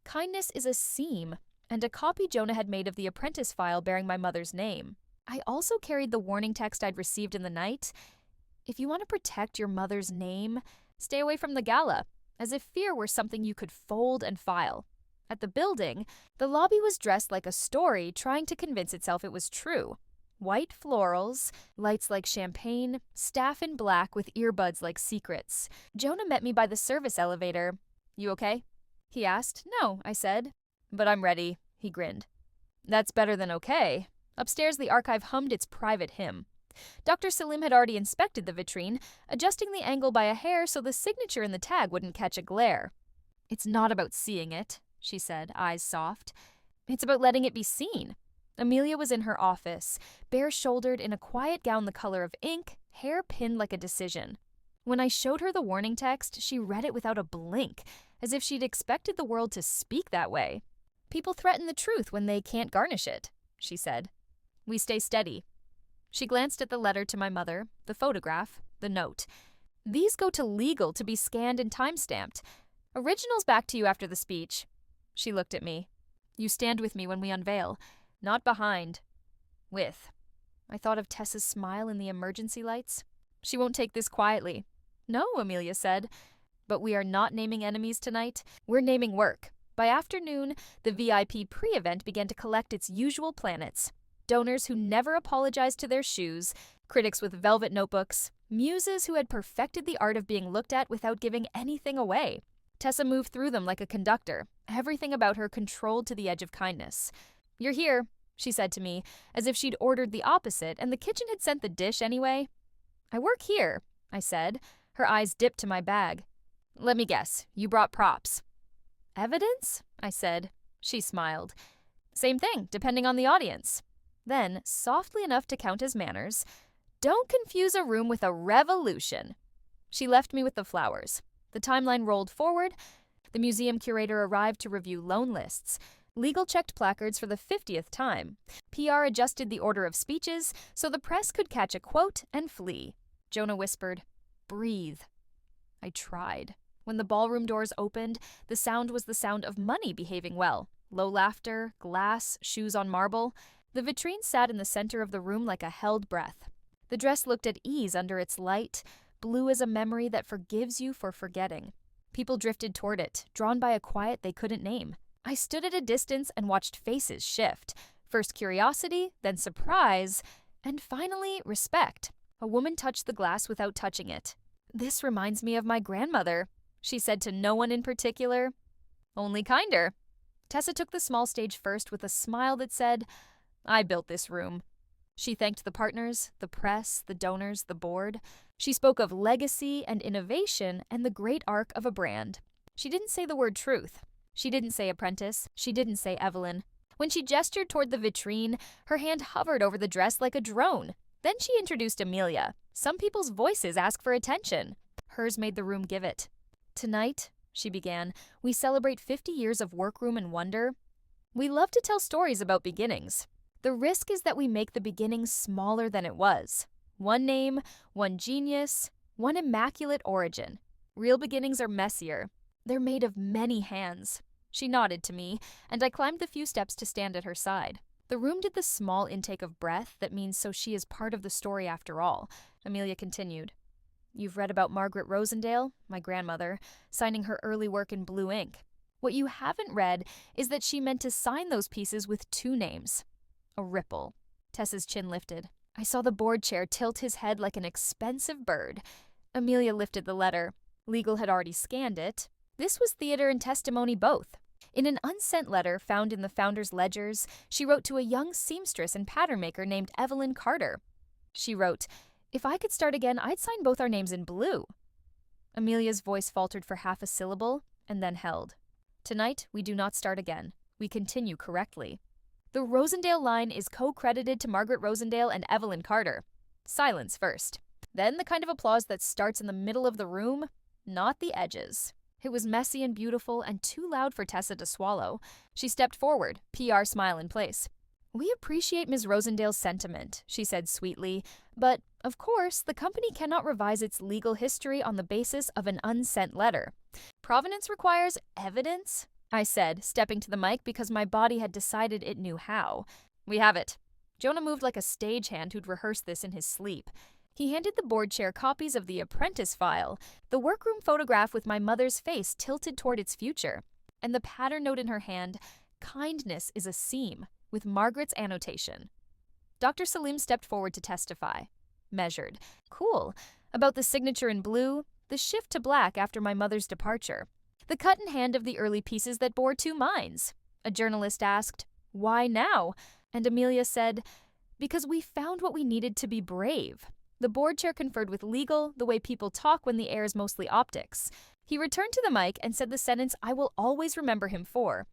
"Kindness is a seam," and a copy Jonah had made of the apprentice file bearing my mother's name. I also carried the warning text I'd received in the night. "If you want to protect your mother's name, stay away from the gala," as if fear were something you could fold and file. At the building, the lobby was dressed like a story trying to convince itself it was true. White florals, lights like champagne, staff in black with earbuds like secrets. Jonah met me by the service elevator. "You okay?" he asked. "No," I said. "But I'm ready," he grinned. "That's better than okay." Upstairs, the archive hummed its private hymn. Dr. Salim had already inspected the vitrine, adjusting the angle by a hair so the signature in the tag wouldn't catch a glare. "It's not about seeing it," she said, eyes soft. "It's about letting it be seen." Amelia was in her office, bare-shouldered in a quiet gown the color of ink, hair pinned like a decision. When I showed her the warning text, she read it without a blink, as if she'd expected the world to speak that way. "People threaten the truth when they can't garnish it," she said. "We stay steady." She glanced at the letter to my mother, the photograph, the note. These go to legal to be scanned and timestamped. Originals back to you after the speech. She looked at me. You stand with me when we unveil. Not behind. With. I thought of Tessa's smile in the emergency lights. She won't take this quietly. No, Amelia said. But we are not naming enemies tonight. We're naming work. By afternoon, the VIP pre-event began to collect its usual planets. Donors who never apologized to their shoes, critics with velvet notebooks, muses who had perfected the art of being looked at without giving anything away. Tessa moved through them like a conductor, everything about her controlled to the edge of kindness. You're here, she said to me, as if she'd ordered the opposite and the kitchen had sent the dish anyway. I work here, I said. Her eyes dipped to my bag. Let me guess, you brought props. Evidence? I said. She smiled. Same thing, depending on the audience. Then, softly enough to count as manners, don't confuse a room with a revolution. She left me with the flowers. The timeline rolled forward. The museum curator arrived to review loan lists. Legal checked placards for the 50th time. PR adjusted the order of speeches so the press could catch a quote and flee. Jonah whispered, "Breathe." I tried. When the ballroom doors opened, the sound was the sound of money behaving well. Low laughter, glass, shoes on marble. The vitrine sat in the center of the room like a held breath. The dress looked at ease under its light, blue as a memory that forgives you for forgetting. People drifted toward it, drawn by a quiet they couldn't name. I stood at a distance and watched faces shift. First curiosity, then surprise, and finally respect. A woman touched the glass without touching it. This reminds me of my grandmother, she said to no one in particular. Only kinder. Tessa took the small stage first with a smile that said, I built this room. She thanked the partners, the press, the donors, the board. She spoke of legacy and innovation and the great arc of a brand. She didn't say the word truth. She didn't say apprentice. She didn't say Evelyn. When she gestured toward the vitrine, her hand hovered over the dress like a drone. Then she introduced Amelia. Some people's voices ask for attention. Hers made the room give it. Tonight, she began, we celebrate 50 years of workroom and wonder. We love to tell stories about beginnings. The risk is that we make the beginning smaller than it was. One name, one genius, one immaculate origin. Real beginnings are messier. They're made of many hands. She nodded to me, and I climbed the few steps to stand at her side. The room did the small intake of breath that means so she is part of the story after all. Amelia continued. You've read about Margaret Rosendale, my grandmother, signing her early work in blue ink. What you haven't read is that she meant to sign those pieces with two names. A ripple. Tessa's chin lifted. I saw the board chair tilt his head like an expensive bird. Amelia lifted the letter. Legal had already scanned it. This was theater and testimony both. In an unsent letter found in the founder's ledgers, she wrote to a young seamstress and pattern maker named Evelyn Carter. She wrote, If I could start again, I'd sign both our names in blue. Amelia's voice faltered for half a syllable, and then held. Tonight, we do not start again. We continue correctly. The Rosendale line is co-credited to Margaret Rosendale and Evelyn Carter. Silence first. Then the kind of applause that starts in the middle of the room, not the edges. It was messy and beautiful and too loud for Tessa to swallow. She stepped forward, PR smile in place. We appreciate Ms. Rosendale's sentiment, she said sweetly, but, of course, the company cannot revise its legal history on the basis of an unsent letter. Provenance requires evidence, I said, stepping to the mic because my body had decided it knew how. We have it. Jonah moved like a stagehand who'd rehearsed this in his sleep. He handed the board chair copies of the Apprentice file, the workroom photograph with my mother's face tilted toward its future, and the pattern note in her hand, kindness is a seam, with Margaret's annotation. Dr. Salim stepped forward to testify. Measured. Cool. About the signature in blue, the shift to black after my mother's departure. The cut in hand of the early pieces that bore two minds. A journalist asked, Why now? And Amelia said, Because we found what we needed to be brave. The board chair conferred with legal, the way people talk when the air is mostly optics. He returned to the mic and said the sentence I will always remember him for.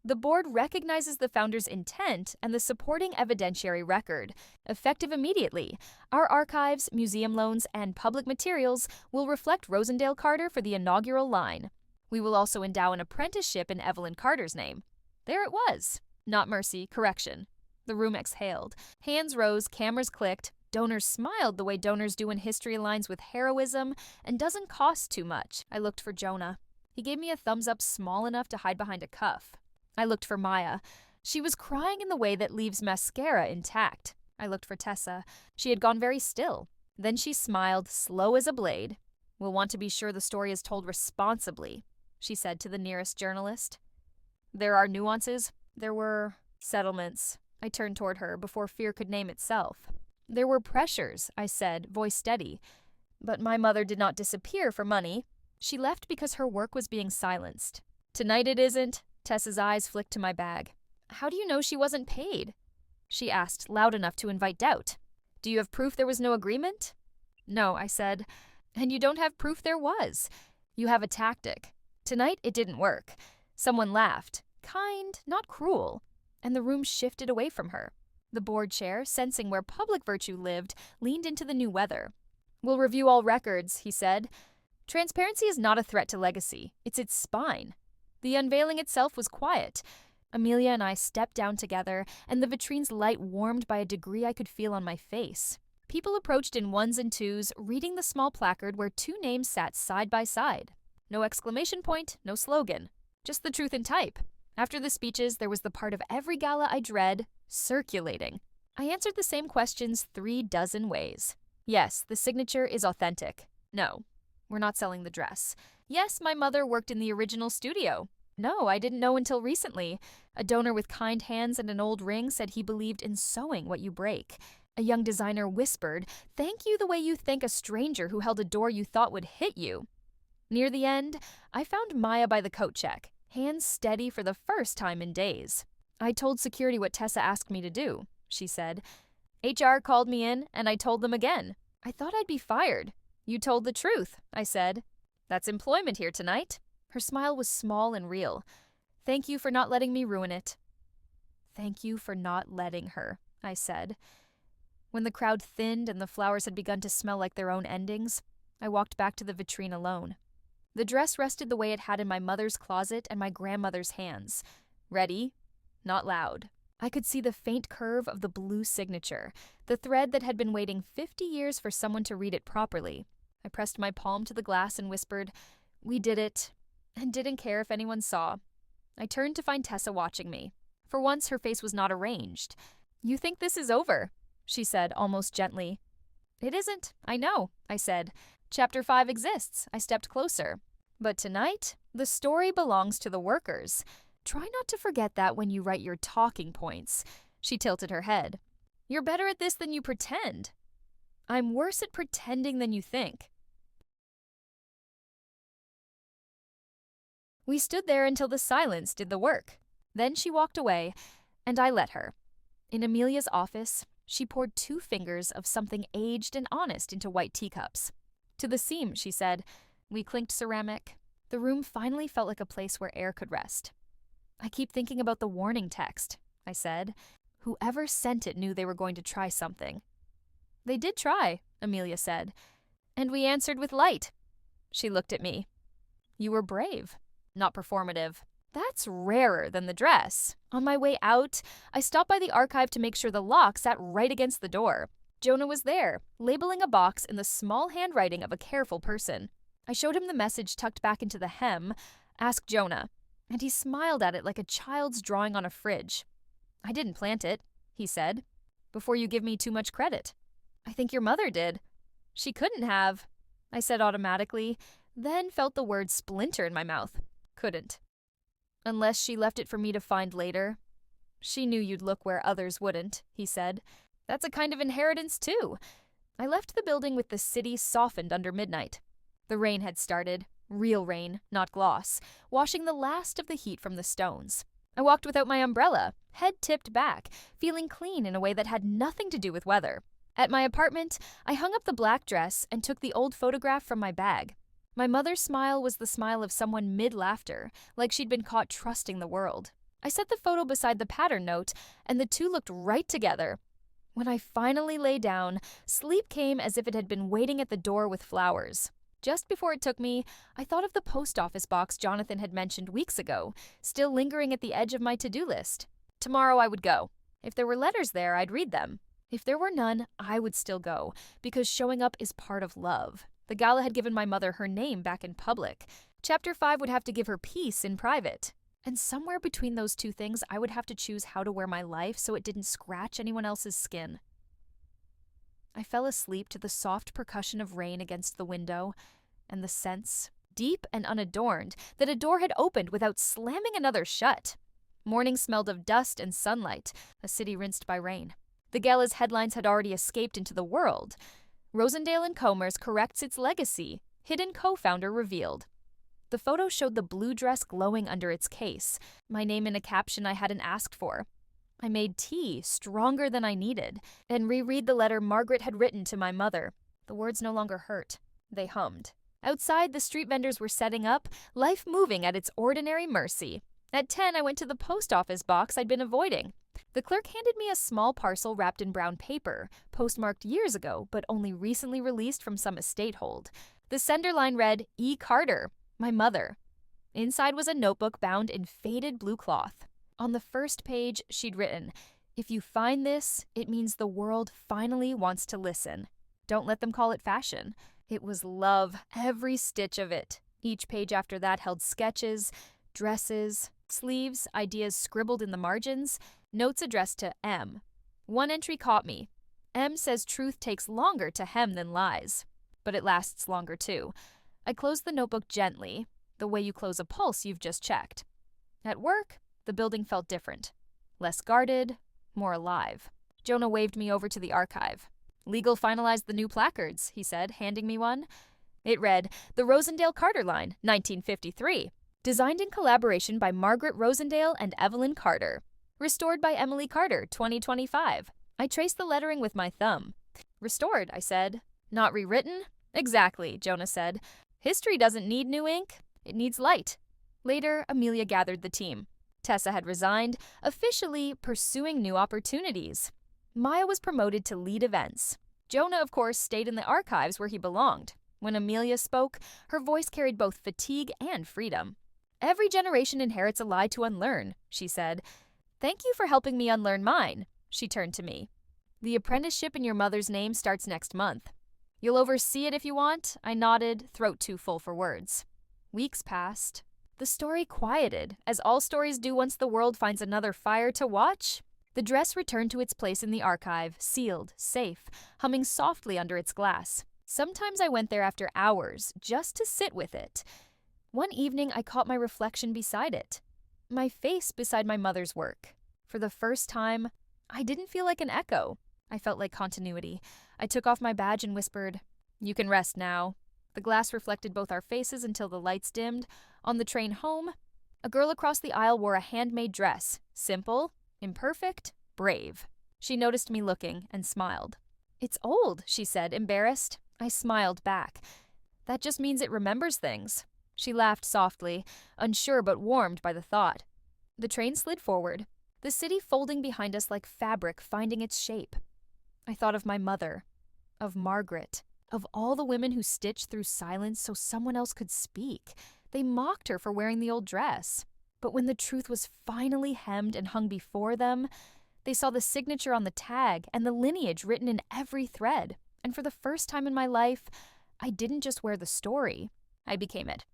The board recognizes the founder's intent and the supporting evidentiary record. Effective immediately, our archives, museum loans, and public materials will reflect Rosendale Carter for the inaugural line. We will also endow an apprenticeship in Evelyn Carter's name. There it was. Not mercy, correction. The room exhaled. Hands rose, cameras clicked. Donors smiled the way donors do when history aligns with heroism and doesn't cost too much. I looked for Jonah. He gave me a thumbs up small enough to hide behind a cuff. I looked for Maya. She was crying in the way that leaves mascara intact. I looked for Tessa. She had gone very still. Then she smiled, slow as a blade. "We'll want to be sure the story is told responsibly," she said to the nearest journalist. "There are nuances. There were settlements." I turned toward her before fear could name itself. "There were pressures," I said, voice steady. "But my mother did not disappear for money. She left because her work was being silenced. Tonight it isn't." Tessa's eyes flicked to my bag. "How do you know she wasn't paid?" she asked, loud enough to invite doubt. "Do you have proof there was no agreement?" "No," I said. "And you don't have proof there was. You have a tactic. Tonight it didn't work." Someone laughed. Kind, not cruel. And the room shifted away from her. The board chair, sensing where public virtue lived, leaned into the new weather. "We'll review all records," he said. "Transparency is not a threat to legacy. It's its spine." The unveiling itself was quiet. Amelia and I stepped down together, and the vitrine's light warmed by a degree I could feel on my face. People approached in ones and twos, reading the small placard where two names sat side by side. No exclamation point, no slogan. Just the truth in type. After the speeches, there was the part of every gala I dread, circulating. I answered the same questions 36 ways. Yes, the signature is authentic. No, we're not selling the dress. Yes, my mother worked in the original studio. No, I didn't know until recently. A donor with kind hands and an old ring said he believed in sewing what you break. A young designer whispered, "Thank you the way you thank a stranger who held a door you thought would hit you." Near the end, I found Maya by the coat check, hands steady for the first time in days. "I told security what Tessa asked me to do," she said. "HR called me in, and I told them again. I thought I'd be fired." "You told the truth," I said. "That's employment here tonight." Her smile was small and real. "Thank you for not letting me ruin it." "Thank you for not letting her," I said. When the crowd thinned and the flowers had begun to smell like their own endings, I walked back to the vitrine alone. The dress rested the way it had in my mother's closet and my grandmother's hands. Ready, not loud. I could see the faint curve of the blue signature, the thread that had been waiting 50 years for someone to read it properly. I pressed my palm to the glass and whispered, "We did it," and didn't care if anyone saw. I turned to find Tessa watching me. For once, her face was not arranged. "You think this is over," she said almost gently. "It isn't, I know," I said. "Chapter 5 exists." I stepped closer. "But tonight, the story belongs to the workers. Try not to forget that when you write your talking points." She tilted her head. "You're better at this than you pretend." "I'm worse at pretending than you think." We stood there until the silence did the work. Then she walked away, and I let her. In Amelia's office, she poured 2 fingers of something aged and honest into white teacups. "To the seam," she said. We clinked ceramic. The room finally felt like a place where air could rest. "I keep thinking about the warning text," I said. "Whoever sent it knew they were going to try something." "They did try," Amelia said. "And we answered with light." She looked at me. "You were brave, not performative." "That's rarer than the dress." On my way out, I stopped by the archive to make sure the lock sat right against the door. Jonah was there, labeling a box in the small handwriting of a careful person. I showed him the message tucked back into the hem, "Ask Jonah," and he smiled at it like a child's drawing on a fridge. "I didn't plant it," he said, "before you give me too much credit." "I think your mother did." "She couldn't have," I said automatically, then felt the word splinter in my mouth. Couldn't. "Unless she left it for me to find later." "She knew you'd look where others wouldn't," he said. "That's a kind of inheritance, too." I left the building with the city softened under midnight. The rain had started, real rain, not gloss, washing the last of the heat from the stones. I walked without my umbrella, head tipped back, feeling clean in a way that had nothing to do with weather. At my apartment, I hung up the black dress and took the old photograph from my bag. My mother's smile was the smile of someone mid-laughter, like she'd been caught trusting the world. I set the photo beside the pattern note, and the two looked right together. When I finally lay down, sleep came as if it had been waiting at the door with flowers. Just before it took me, I thought of the post office box Jonathan had mentioned weeks ago, still lingering at the edge of my to-do list. Tomorrow I would go. If there were letters there, I'd read them. If there were none, I would still go, because showing up is part of love. The gala had given my mother her name back in public. Chapter 5 would have to give her peace in private. And somewhere between those two things, I would have to choose how to wear my life so it didn't scratch anyone else's skin. I fell asleep to the soft percussion of rain against the window, and the sense, deep and unadorned, that a door had opened without slamming another shut. Morning smelled of dust and sunlight, a city rinsed by rain. The gala's headlines had already escaped into the world. Rosendale and Comers corrects its legacy. Hidden co-founder revealed. The photo showed the blue dress glowing under its case, my name in a caption I hadn't asked for. I made tea, stronger than I needed, and reread the letter Margaret had written to my mother. The words no longer hurt. They hummed. Outside, the street vendors were setting up, life moving at its ordinary mercy. At 10, I went to the post office box I'd been avoiding. The clerk handed me a small parcel wrapped in brown paper, postmarked years ago, but only recently released from some estate hold. The sender line read, E. Carter, my mother. Inside was a notebook bound in faded blue cloth. On the first page, she'd written, "If you find this, it means the world finally wants to listen. Don't let them call it fashion." It was love, every stitch of it. Each page after that held sketches, dresses, sleeves, ideas scribbled in the margins, notes addressed to M. One entry caught me. M says truth takes longer to hem than lies. But it lasts longer too. I closed the notebook gently, the way you close a pulse you've just checked. At work, the building felt different. Less guarded, more alive. Jonah waved me over to the archive. "Legal finalized the new placards," he said, handing me one. It read, "The Rosendale Carter Line, 1953. Designed in collaboration by Margaret Rosendale and Evelyn Carter. Restored by Emily Carter, 2025. I traced the lettering with my thumb. "Restored," I said. "Not rewritten?" "Exactly," Jonah said. "History doesn't need new ink. It needs light." Later, Amelia gathered the team. Tessa had resigned, officially pursuing new opportunities. Maya was promoted to lead events. Jonah, of course, stayed in the archives where he belonged. When Amelia spoke, her voice carried both fatigue and freedom. "Every generation inherits a lie to unlearn," she said. "Thank you for helping me unlearn mine." She turned to me. "The apprenticeship in your mother's name starts next month. You'll oversee it if you want," I nodded, throat too full for words. Weeks passed. The story quieted, as all stories do once the world finds another fire to watch. The dress returned to its place in the archive, sealed, safe, humming softly under its glass. Sometimes I went there after hours, just to sit with it. One evening, I caught my reflection beside it. My face beside my mother's work. For the first time, I didn't feel like an echo. I felt like continuity. I took off my badge and whispered, "You can rest now." The glass reflected both our faces until the lights dimmed. On the train home, a girl across the aisle wore a handmade dress. Simple, imperfect, brave. She noticed me looking and smiled. "It's old," she said, embarrassed. I smiled back. "That just means it remembers things." She laughed softly, unsure but warmed by the thought. The train slid forward, the city folding behind us like fabric finding its shape. I thought of my mother, of Margaret, of all the women who stitched through silence so someone else could speak. They mocked her for wearing the old dress. But when the truth was finally hemmed and hung before them, they saw the signature on the tag and the lineage written in every thread. And for the first time in my life, I didn't just wear the story, I became it.